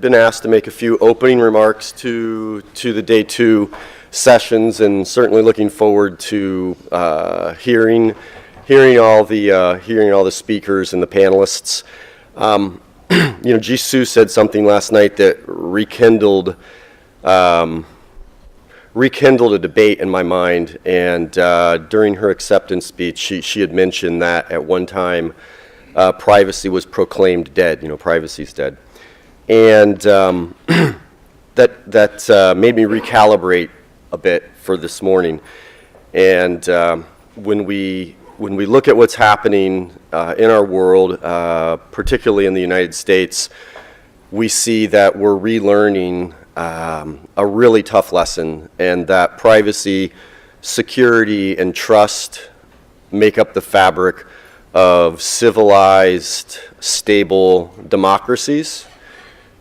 been asked to make a few opening remarks to the Day2 sessions, and certainly looking forward to hearing all the speakers and the panelists. Jisoo said something last night that rekindled a debate in my mind, and during her acceptance speech, she had mentioned that at one time privacy was proclaimed dead. Privacy's dead, and that made me recalibrate a bit for this morning. And when we look at what's happening in our world, particularly in the United States, we see that we're relearning a really tough lesson, and that privacy, security, and trust make up the fabric of civilized, stable democracies.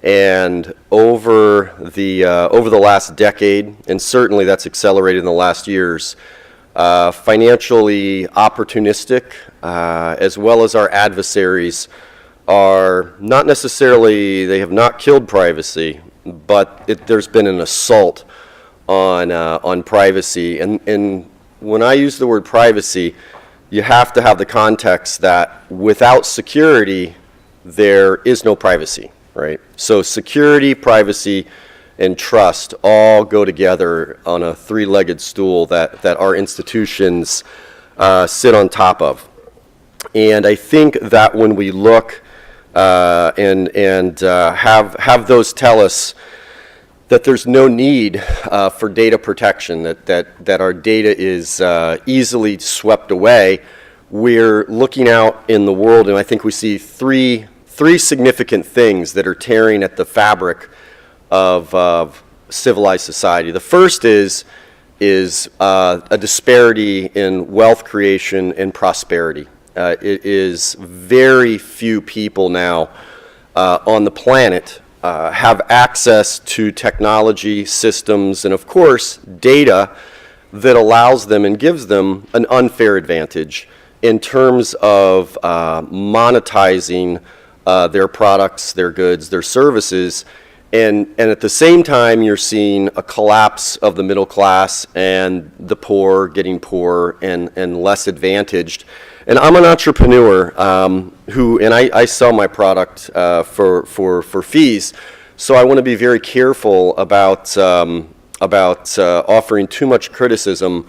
And over the last decade, and certainly that's accelerated in the last years, financially opportunistic, as well as our adversaries, are not necessarily, they have not killed privacy, but there's been an assault on privacy. And when I use the word privacy, you have to have the context that without security, there is no privacy, right? So security, privacy, and trust all go together on a three-legged stool that our institutions sit on top of. And I think that when we look and have those tell us that there's no need for data protection, that our data is easily swept away, we're looking out in the world, and I think we see three significant things that are tearing at the fabric of civilized society. The first is a disparity in wealth creation and prosperity. It is very few people now on the planet have access to technology, systems, and of course data that allows them and gives them an unfair advantage in terms of monetizing their products, their goods, their services. And at the same time, you're seeing a collapse of the middle class and the poor getting poorer and less advantaged. And I'm an entrepreneur I sell my product for fees. So I want to be very careful about offering too much criticism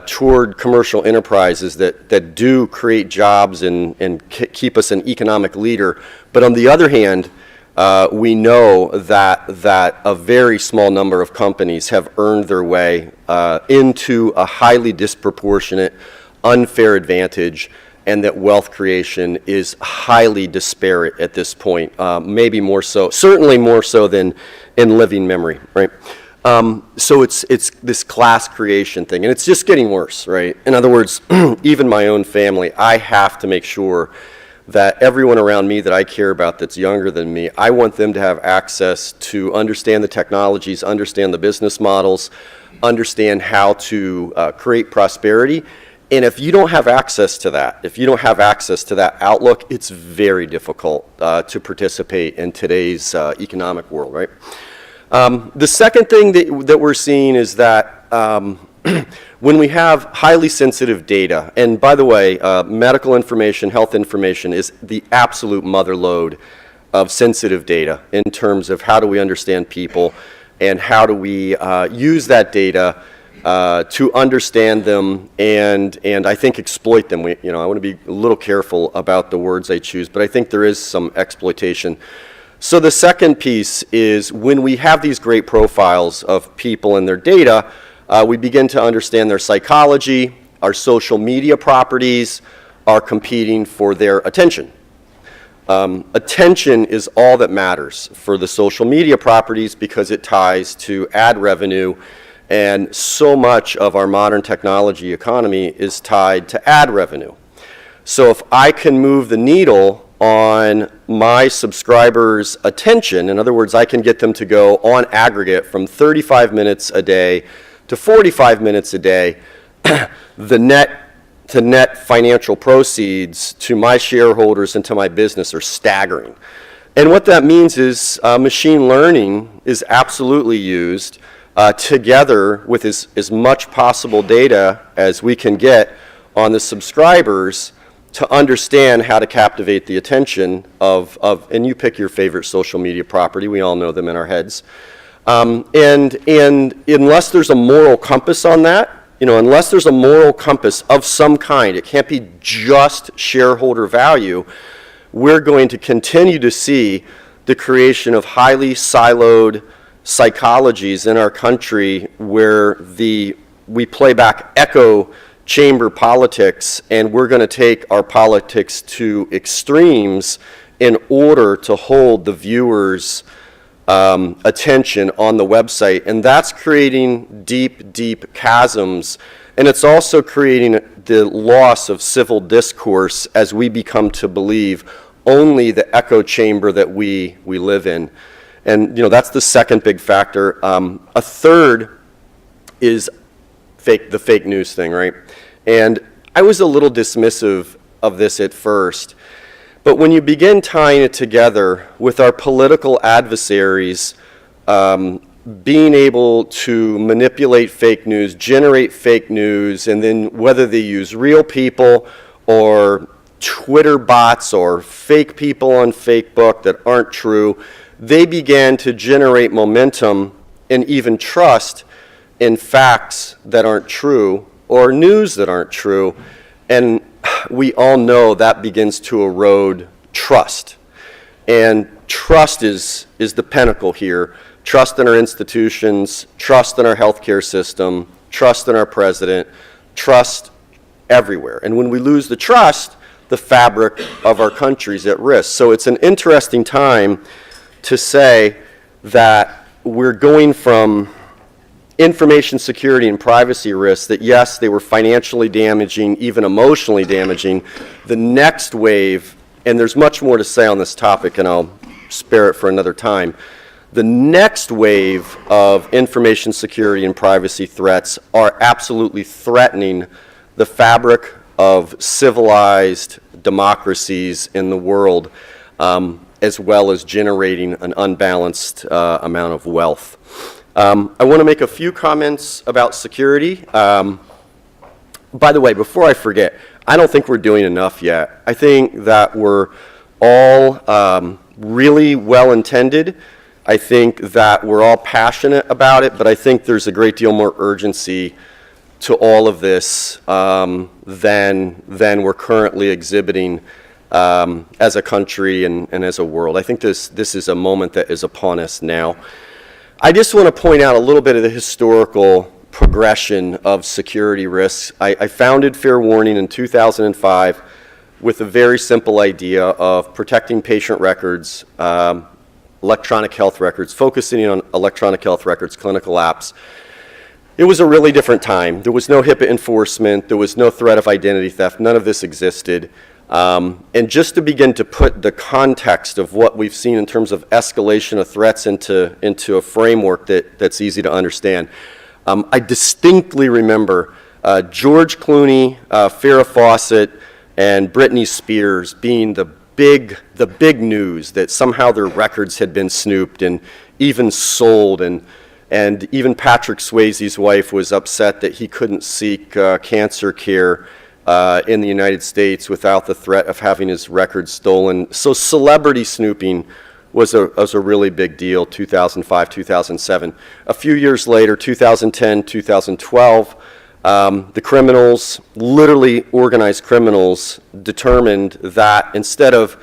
toward commercial enterprises that do create jobs and keep us an economic leader. But on the other hand, we know that a very small number of companies have earned their way into a highly disproportionate, unfair advantage, and that wealth creation is highly disparate at this point, maybe more so, certainly more so than in living memory, right? So it's this class creation thing, and it's just getting worse, right? In other words, even my own family, I have to make sure that everyone around me that I care about that's younger than me, I want them to have access to understand the technologies, understand the business models, understand how to create prosperity. And if you don't have access to that, if you don't have access to that outlook, it's very difficult to participate in today's economic world, right? The second thing that we're seeing is that when we have highly sensitive data, and by the way, medical information, health information is the absolute mother lode of sensitive data in terms of how do we understand people and how do we use that data to understand them and I think exploit them. I want to be a little careful about the words I choose, but I think there is some exploitation. So the second piece is when we have these great profiles of people and their data, we begin to understand their psychology, our social media properties are competing for their attention. Attention is all that matters for the social media properties because it ties to ad revenue, and so much of our modern technology economy is tied to ad revenue. So if I can move the needle on my subscribers' attention, in other words, I can get them to go on aggregate from 35 minutes a day to 45 minutes a day, the net financial proceeds to my shareholders and to my business are staggering. And what that means is machine learning is absolutely used together with as much possible data as we can get on the subscribers to understand how to captivate the attention of and you pick your favorite social media property, we all know them in our heads. And unless there's a moral compass on that, unless there's a moral compass of some kind, it can't be just shareholder value, we're going to continue to see the creation of highly siloed psychologies in our country where we play back echo chamber politics, and we're going to take our politics to extremes in order to hold the viewers' attention on the website. And that's creating deep, deep chasms. And it's also creating the loss of civil discourse as we become to believe only the echo chamber that we live in. And that's the second big factor. A third is the fake news thing, right? And I was a little dismissive of this at first, but when you begin tying it together with our political adversaries being able to manipulate fake news, generate fake news, and then whether they use real people or Twitter bots or fake people on Facebook that aren't true, they began to generate momentum and even trust in facts that aren't true or news that aren't true. And we all know that begins to erode trust. And trust is the pinnacle here. Trust in our institutions, trust in our healthcare system, trust in our president, trust everywhere. And when we lose the trust, the fabric of our country is at risk. So it's an interesting time to say that we're going from information security and privacy risks that, yes, they were financially damaging, even emotionally damaging. The next wave, and there's much more to say on this topic, and I'll spare it for another time. The next wave of information security and privacy threats are absolutely threatening the fabric of civilized democracies in the world, as well as generating an unbalanced amount of wealth. I want to make a few comments about security. By the way, before I forget, I don't think we're doing enough yet. I think that we're all really well-intended. I think that we're all passionate about it, but I think there's a great deal more urgency to all of this than we're currently exhibiting as a country and as a world. I think this is a moment that is upon us now. I just want to point out a little bit of the historical progression of security risks. I founded FairWarning in 2005 with a very simple idea of protecting patient records, electronic health records, focusing on electronic health records, clinical apps. It was a really different time. There was no HIPAA enforcement. There was no threat of identity theft. None of this existed. And just to begin to put the context of what we've seen in terms of escalation of threats into a framework that's easy to understand, I distinctly remember George Clooney, Farrah Fawcett, and Britney Spears being the big news that somehow their records had been snooped and even sold, and even Patrick Swayze's wife was upset that he couldn't seek cancer care in the United States without the threat of having his records stolen. So celebrity snooping was a really big deal, 2005, 2007. A few years later, 2010, 2012, the criminals, literally organized criminals, determined that instead of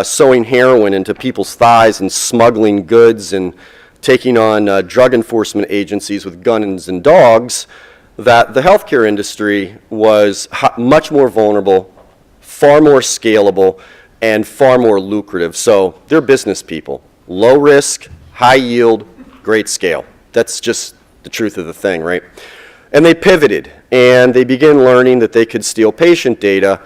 sewing heroin into people's thighs and smuggling goods and taking on drug enforcement agencies with guns and dogs, that the healthcare industry was much more vulnerable, far more scalable, and far more lucrative. So they're business people. Low risk, high yield, great scale. That's just the truth of the thing, right? And they pivoted, and they began learning that they could steal patient data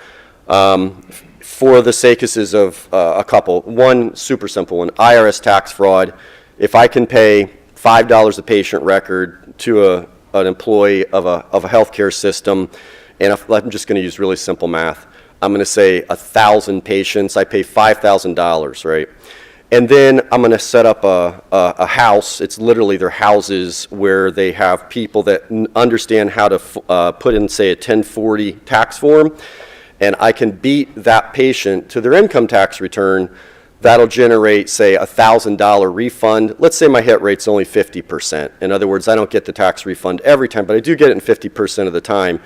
for the sakes of a couple. One super simple one, IRS tax fraud. If I can pay $5 a patient record to an employee of a healthcare system, and if, I'm just going to use really simple math, I'm going to say 1,000 patients, I pay $5,000, right? And then I'm going to set up a house. It's literally their houses where they have people that understand how to put in, say, a 1040 tax form. And I can beat that patient to their income tax return. That'll generate, say, a $1,000 refund. Let's say my hit rate's only 50%. In other words, I don't get the tax refund every time, but I do get it in 50% of the time.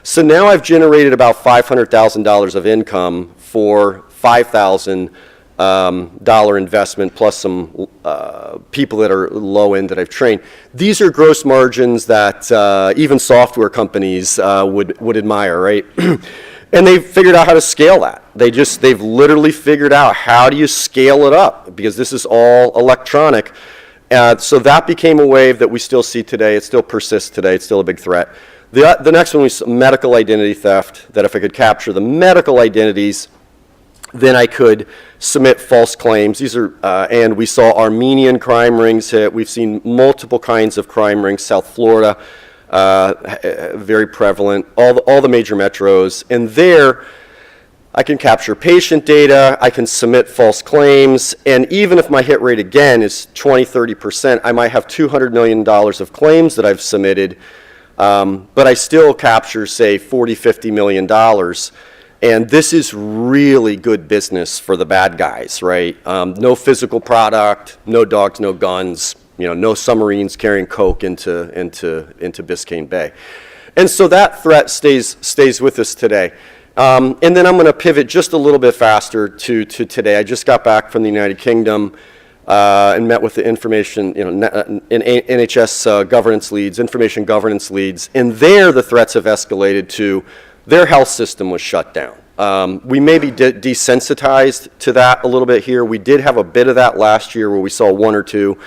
So now I've generated about $500,000 of income for $5,000 investment plus some people that are low end that I've trained. These are gross margins that even software companies would admire, right? And they've figured out how to scale that. They've literally figured out how do you scale it up, because this is all electronic. So that became a wave that we still see today. It still persists today. It's still a big threat. The next one was medical identity theft, that if I could capture the medical identities, then I could submit false claims. These are, and we saw Armenian crime rings hit. We've seen multiple kinds of crime rings, South Florida, very prevalent, all the major metros. And there, I can capture patient data, I can submit false claims, and even if my hit rate again is 20, 30%, I might have $200 million of claims that I've submitted, but I still capture, say, $40, $50 million. And this is really good business for the bad guys, right? No physical product, no dogs, no guns, no submarines carrying coke into Biscayne Bay. And so that threat stays with us today. And then I'm going to pivot just a little bit faster to today. I just got back from the United Kingdom and met with the information, NHS governance leads, information governance leads, and there the threats have escalated to their health system was shut down. We may be desensitized to that a little bit here. We did have a bit of that last year where we saw one or two.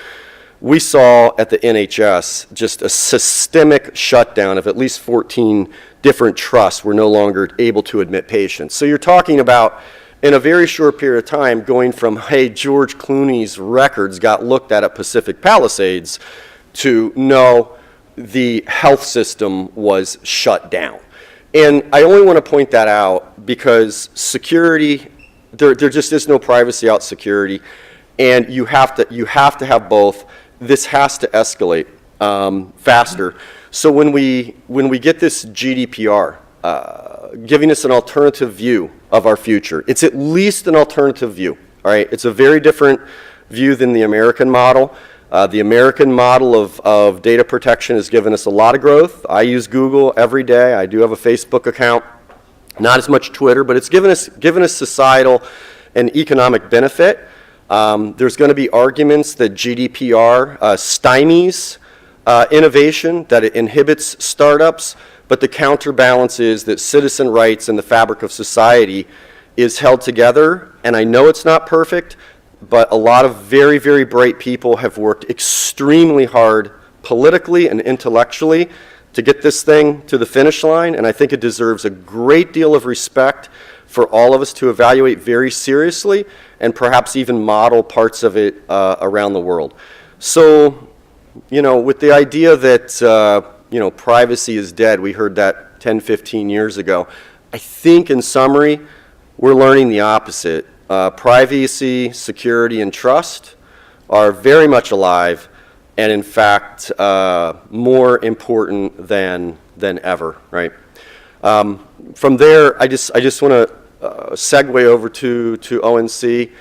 We saw at the NHS just a systemic shutdown of at least 14 different trusts were no longer able to admit patients. So you're talking about, in a very short period of time, going from, hey, George Clooney's records got looked at Pacific Palisades, to no, the health system was shut down. And I only want to point that out because security, there just is no privacy out security, and you have to have both. This has to escalate faster. So when we get this GDPR giving us an alternative view of our future, it's at least an alternative view. All right, it's a very different view than the American model. The American model of data protection has given us a lot of growth. I use Google every day. I do have a Facebook account, not as much Twitter, but it's given us societal and economic benefit. There's going to be arguments that GDPR stymies innovation, that it inhibits startups, but the counterbalance is that citizen rights and the fabric of society is held together. And I know it's not perfect, but a lot of very, very bright people have worked extremely hard politically and intellectually to get this thing to the finish line, and I think it deserves a great deal of respect for all of us to evaluate very seriously and perhaps even model parts of it around the world. So, with the idea that, privacy is dead, we heard that 10, 15 years ago, I think in summary, we're learning the opposite. Privacy, security, and trust are very much alive, and in fact, more important than ever, right? From there, I just want to segue over to ONC.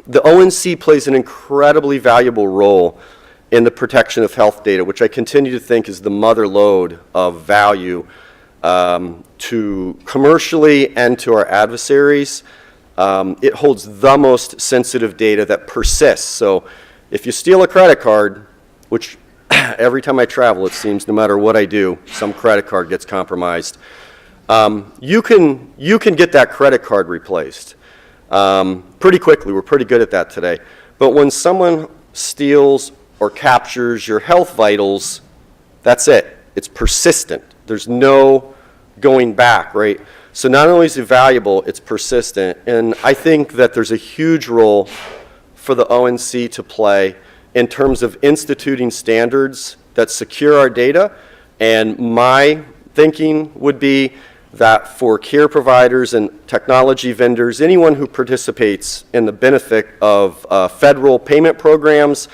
The ONC plays an incredibly valuable role in the protection of health data, which I continue to think is the mother lode of value to commercially and to our adversaries. It holds the most sensitive data that persists. So if you steal a credit card, which every time I travel, it seems no matter what I do, some credit card gets compromised, you can get that credit card replaced pretty quickly. We're pretty good at that today. But when someone steals or captures your health vitals, that's it. It's persistent. There's no going back, right? So not only is it valuable, it's persistent. And I think that there's a huge role for the ONC to play in terms of instituting standards that secure our data. And my thinking would be that for care providers and technology vendors, anyone who participates in the benefit of federal payment programs,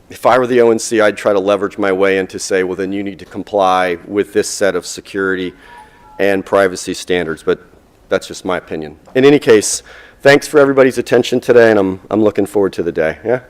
if I were the ONC, I'd try to leverage my way in to say, well, then you need to comply with this set of security and privacy standards, but that's just my opinion. In any case, thanks for everybody's attention today, and I'm looking forward to the day. Yeah?